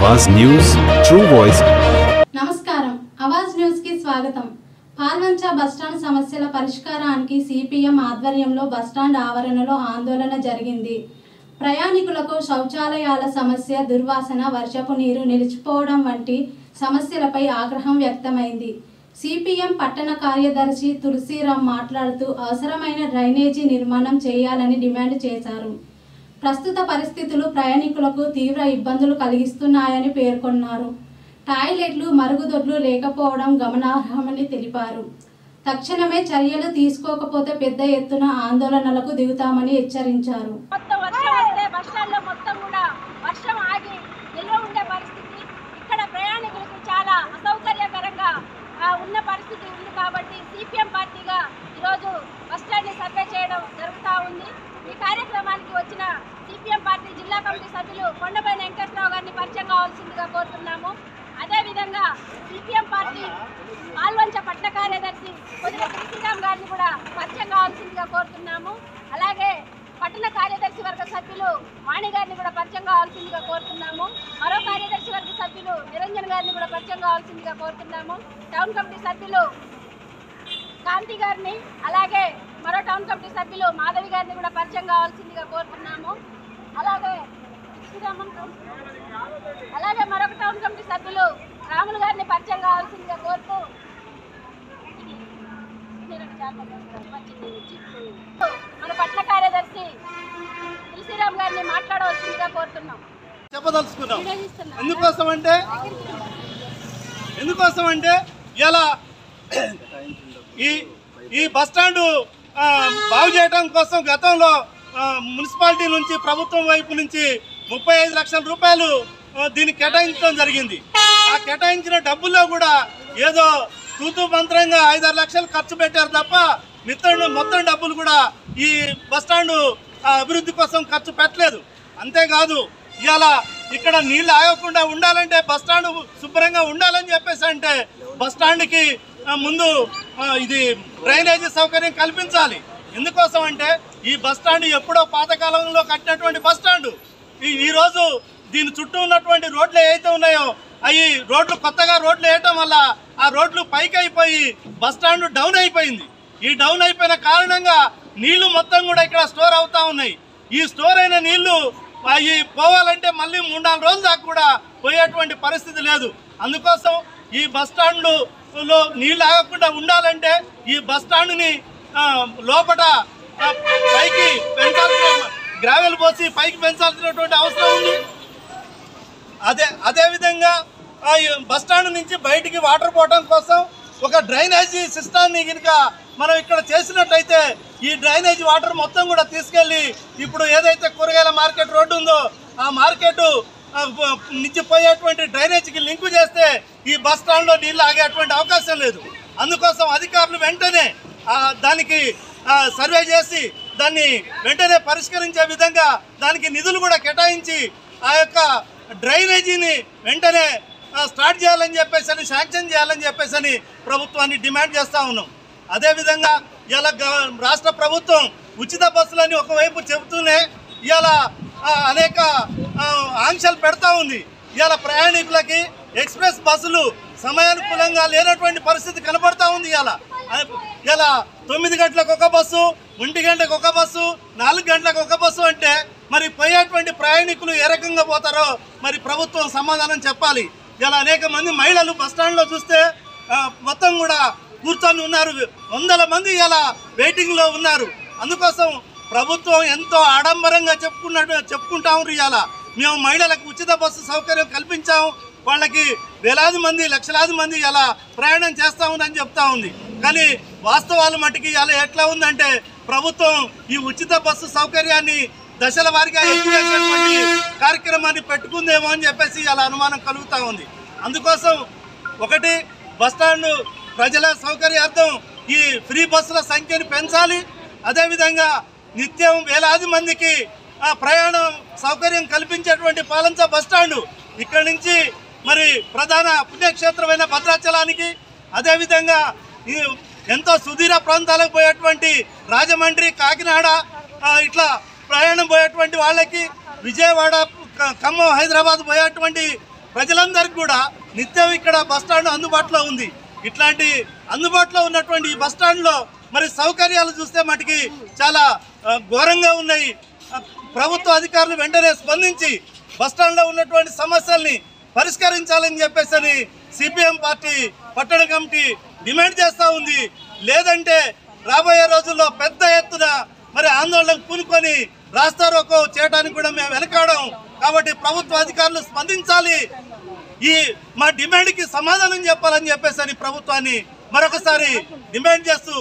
आवाज news true voice. నమస్కారం Awaaz news కి స్వాగతం। పాల్వంచ బస్టాండ్ సమస్యల పరిష్కారానికి సిపిఎం ఆధ్వర్యంలో బస్టాండ్ ఆవరణలో ఆందోళన జరిగింది। ప్రయాణికులకు శౌచాలయాల సమస్య, దుర్వాసన, వర్షపు నీరు నిలిచిపోవడం వంటి సమస్యలపై ఆగ్రహం వ్యక్తమైంది। సిపిఎం పట్టణ కార్యదర్శి తులసిరామ్ మాట్లాడుతూ అవసరమైన డ్రైనేజీ నిర్మాణం చేయాలని డిమాండ్ చేశారు। ప్రస్తుత పరిస్థితులు ప్రయాణికులకు తీవ్ర ఇబ్బందులు కలిగిస్తున్నాయని పేర్కొన్నారు। టాయిలెట్లు, మరుగుదొడ్లు లేకపోవడం గమనార్హమని తెలిపారు। తక్షణమే చర్యలు తీసుకోకపోతే పెద్ద ఎత్తున ఆందోళనలకు దిగుతామని హెచ్చరించారు। చాలా అసౌకర్యకరంగా ఉన్న పరిస్థితి ఉంది కాబట్టి సిపిఎం పార్టీగా ఈరోజు బస్టాండ్ని సర్వే చేయడం జరుగుతూ ఉంది। ఈ కార్యక్రమానికి వచ్చిన సిపిఎం పార్టీ జిల్లా కమిటీ సభ్యులు కొండపైన వెంకటరావు గారిని పరిచయం కావాల్సిందిగా కోరుతున్నాము। అదేవిధంగా సిపిఎం పార్టీ పాల్వంచ పట్టణ కార్యదర్శి పొదిల తులసిరామ్ గారిని కూడా పరిచయం కావాల్సిందిగా కోరుతున్నాము। అలాగే పట్టణ కార్యదర్శి వర్గ సభ్యులు వాణి గారిని కూడా పరిచయం కావాల్సిందిగా కోరుతున్నాము। మరో కార్యదర్శి వర్గ సభ్యులు నిరంజన్ గారిని కూడా పరిచయం కావాల్సిందిగా కోరుతున్నాము। టౌన్ కమిటీ సభ్యులు కాంతి గారిని, అలాగే మరో టౌన్ కమిటీ సభ్యులు మాధవి గారిని కూడా పరిచయం కావాల్సిందిగా కోరుతున్నాము। అలాగే మరొక టౌన్ కమిటీ సభ్యులు రాములు గారిని పరిచయం కావాల్సిందిగా కోరుతూ మన పట్టణ కార్యదర్శి తులసిరామ్ గారిని మాట్లాడవలసిందిగా కోరుతున్నాం। చెప్పదలుచుకున్నాం ఎందుకోసం అంటే ఇలా ఈ బస్టాండ్ బాగు చేయడం కోసం గతంలో మున్సిపాలిటీ నుంచి ప్రభుత్వం వైపు నుంచి 35 లక్షల రూపాయలు దీనికి కేటాయించడం జరిగింది। ఆ కేటాయించిన డబ్బుల్లో కూడా ఏదో తూతూ మంత్రంగా 5-6 లక్షలు ఖర్చు పెట్టారు తప్ప మొత్తం డబ్బులు కూడా ఈ బస్టాండ్ అభివృద్ధి కోసం ఖర్చు పెట్టలేదు। అంతేకాదు ఇవాళ ఇక్కడ నీళ్ళు ఆగకుండా ఉండాలంటే బస్టాండ్ శుభ్రంగా ఉండాలని చెప్పేసి అంటే బస్టాండ్కి ముందు ఇది డ్రైనేజీ సౌకర్యం కల్పించాలి। ఎందుకోసం అంటే ఈ బస్టాండ్ ఎప్పుడో పాతకాలంలో కట్టినటువంటి బస్టాండ్ ఈరోజు దీని చుట్టూ ఉన్నటువంటి రోడ్లు ఏవైతే ఉన్నాయో అవి రోడ్లు కొత్తగా రోడ్లు వేయటం వల్ల ఆ రోడ్లు పైకి అయిపోయి బస్టాండ్ డౌన్ అయిపోయింది। ఈ డౌన్ అయిపోయిన కారణంగా నీళ్లు మొత్తం కూడా ఇక్కడ స్టోర్ అవుతా ఉన్నాయి। ఈ స్టోర్ అయిన నీళ్లు అవి పోవాలంటే మళ్ళీ 3-4 రోజుల దాకా కూడా పోయేటువంటి పరిస్థితి లేదు। అందుకోసం ఈ బస్టాండ్లో నీళ్ళు ఆగకుండా ఉండాలంటే ఈ బస్టాండ్ని లోపల పైకి పెంచాల్సిన గ్రావెల్ పోసి పైకి పెంచాల్సినటువంటి అవసరం ఉంది। అదేవిధంగా బస్టాండ్ నుంచి బయటికి వాటర్ పోవడం కోసం ఒక డ్రైనేజీ సిస్టాన్ని కనుక మనం ఇక్కడ చేసినట్లయితే ఈ డ్రైనేజీ వాటర్ మొత్తం కూడా తీసుకెళ్ళి ఇప్పుడు ఏదైతే కూరగాయల మార్కెట్ రోడ్డు ఉందో ఆ మార్కెట్ నుంచి పోయేటువంటి డ్రైనేజీకి లింకు చేస్తే ఈ బస్ స్టాండ్లో నీళ్ళు ఆగేటువంటి అవకాశం లేదు। అందుకోసం అధికారులు వెంటనే దానికి సర్వే చేసి దాన్ని వెంటనే పరిష్కరించే విధంగా దానికి నిధులు కూడా కేటాయించి ఆ యొక్క డ్రైనేజీని వెంటనే స్టార్ట్ చేయాలని చెప్పేసి శాంక్షన్ చేయాలని చెప్పేసి ప్రభుత్వాన్ని డిమాండ్ చేస్తూ ఉన్నాం। అదేవిధంగా ఇలా రాష్ట్ర ప్రభుత్వం ఉచిత బస్సులని ఒకవైపు చెబుతూనే ఇలా అనేక ఆంక్షలు పెడతా ఉంది। ఇలా ప్రయాణికులకి ఎక్స్ప్రెస్ బస్సులు సమయానుకూలంగా లేనటువంటి పరిస్థితి కనబడతా ఉంది। ఇలా 9 గంటలకు ఒక బస్సు, 1 గంటకు ఒక బస్సు, 4 గంటలకు ఒక బస్సు అంటే మరి పోయేటువంటి ప్రయాణికులు ఏ రకంగా పోతారో మరి ప్రభుత్వం సమాధానం చెప్పాలి। ఇలా అనేక మంది మహిళలు బస్టాండ్లో చూస్తే మొత్తం కూడా కూర్చొని ఉన్నారు, 100 మంది ఇలా వెయిటింగ్లో ఉన్నారు। అందుకోసం ప్రభుత్వం ఎంతో ఆడంబరంగా చెప్పుకుంటాము ఇవాళ మేము మహిళలకు ఉచిత బస్సు సౌకర్యం కల్పించాము, వాళ్ళకి వేలాది మంది లక్షలాది మంది ఇలా ప్రయాణం చేస్తామని చెప్తా ఉంది। కానీ వాస్తవాలు మటుకి ఇలా ఎట్లా ఉందంటే ప్రభుత్వం ఈ ఉచిత బస్సు సౌకర్యాన్ని దశల వారీగా ఎత్తివేసేటువంటి కార్యక్రమాన్ని పెట్టుకుందేమో అని చెప్పేసి ఇలా అనుమానం కలుగుతూ ఉంది। అందుకోసం ఒకటి బస్టాండ్ ప్రజల సౌకర్యార్థం ఈ ఫ్రీ బస్సుల సంఖ్యను పెంచాలి। అదేవిధంగా నిత్యం వేలాది మందికి ప్రయాణం సౌకర్యం కల్పించేటువంటి పాలంచ బస్టాండ్ ఇక్కడి నుంచి మరి ప్రధాన పుణ్యక్షేత్రమైన భద్రాచలానికి, అదేవిధంగా ఎంతో సుదీర ప్రాంతాలకు పోయేటువంటి రాజమండ్రి, కాకినాడ ఇట్లా ప్రయాణం పోయేటువంటి వాళ్ళకి, విజయవాడ, ఖమ్మం, హైదరాబాద్ పోయేటువంటి ప్రజలందరికీ కూడా నిత్యం ఇక్కడ బస్టాండ్ అందుబాటులో ఉంది. ఇట్లాంటి అందుబాటులో ఉన్నటువంటి ఈ బస్టాండ్లో మరి సౌకర్యాలు చూస్తే మటుకి చాలా ఘోరంగా ఉన్నాయి. ప్రభుత్వ అధికారులు వెంటనే స్పందించి బస్టాండ్లో ఉన్నటువంటి సమస్యల్ని పరిష్కరించాలని చెప్పేసి సిపిఎం పార్టీ పట్టణ కమిటీ డిమాండ్ చేస్తూ ఉంది. లేదంటే రాబోయే రోజుల్లో పెద్ద ఎత్తున మరి ఆందోళనకు పూనుకొని రాస్తారోకో చేయడానికి కూడా మేము వెనకాడం. కాబట్టి ప్రభుత్వ అధికారులు స్పందించాలి, ఈ మా డిమాండ్కి సమాధానం చెప్పాలని చెప్పేసి ప్రభుత్వాన్ని మరొకసారి డిమాండ్ చేస్తూ